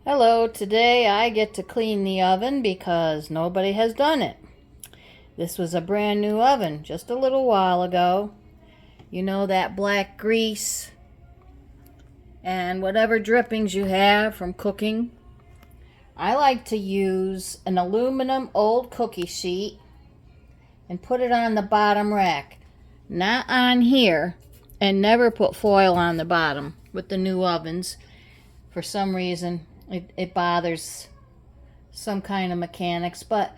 Hello, today I get to clean the oven because nobody has done it. This was a brand new oven just a little while ago. You know that black grease and whatever drippings you have from cooking. I like to use an aluminum old cookie sheet and put it on the bottom rack. Not on here, and never put foil on the bottom with the new ovens. For some reason, it bothers some kind of mechanics, but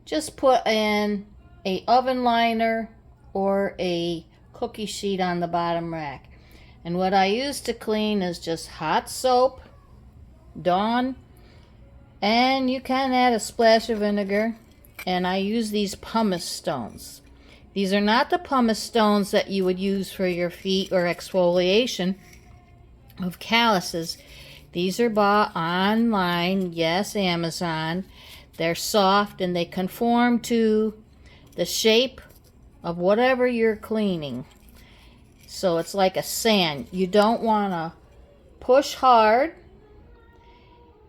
just put in a oven liner or a cookie sheet on the bottom rack. And what I use to clean is just hot soap, Dawn, and you can add a splash of vinegar. And I use these pumice stones. These are not the pumice stones that you would use for your feet or exfoliation of calluses. These are bought online, yes, Amazon. They're soft and they conform to the shape of whatever you're cleaning. So it's like a sand. You don't want to push hard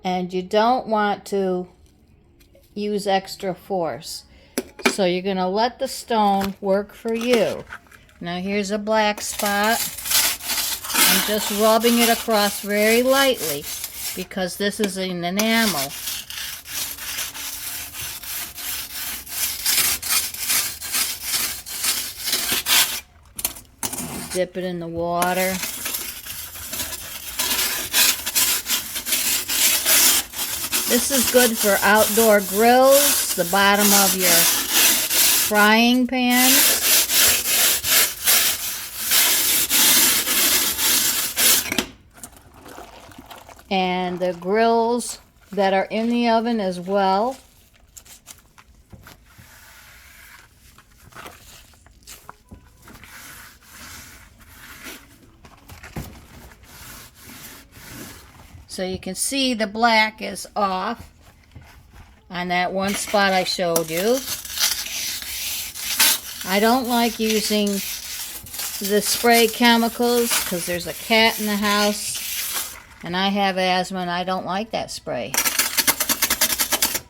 and you don't want to use extra force. So you're going to let the stone work for you. Now here's a black spot. I'm just rubbing it across very lightly because this is an enamel. Dip it in the water. This is good for outdoor grills, the bottom of your frying pans. And the grills that are in the oven as well. So you can see the black is off on that one spot I showed you. I don't like using the spray chemicals because there's a cat in the house and I have asthma and I don't like that spray.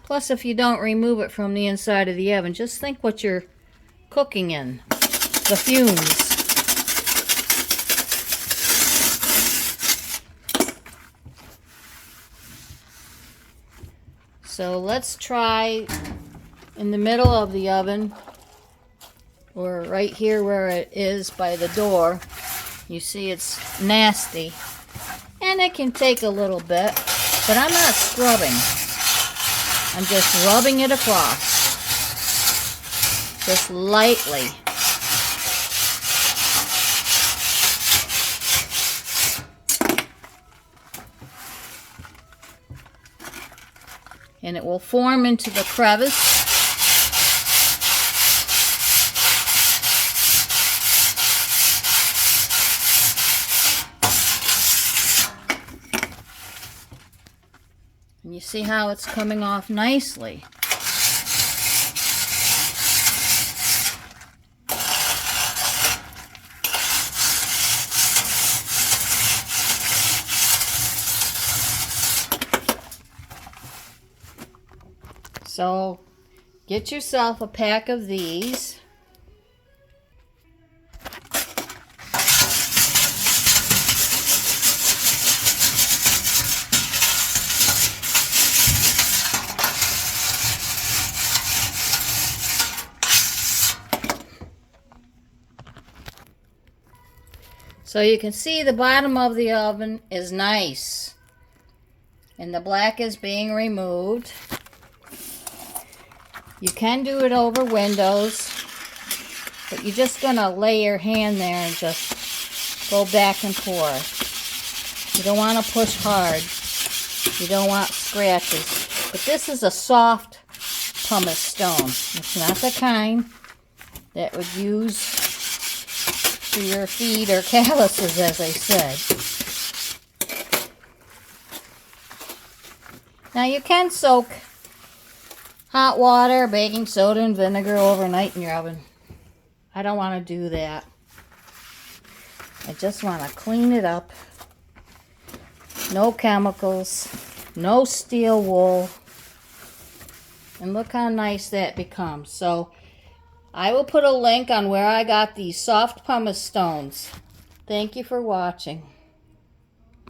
Plus, if you don't remove it from the inside of the oven, just think what you're cooking in. The fumes. So let's try in the middle of the oven, or right here where it is by the door. You see it's nasty. And it can take a little bit, but I'm not scrubbing. I'm just rubbing it across. Just lightly. And it will form into the crevice. And you see how it's coming off nicely. So get yourself a pack of these. So you can see the bottom of the oven is nice. And the black is being removed. You can do it over windows, but you're just going to lay your hand there and just go back and forth. You don't want to push hard. You don't want scratches. But this is a soft pumice stone. It's not the kind that would use for your feet or calluses, as I said. Now you can soak hot water, baking soda, and vinegar overnight in your oven. I don't want to do that. I just want to clean it up. No chemicals. No steel wool. And look how nice that becomes. So I will put a link on where I got these soft pumice stones. Thank you for watching.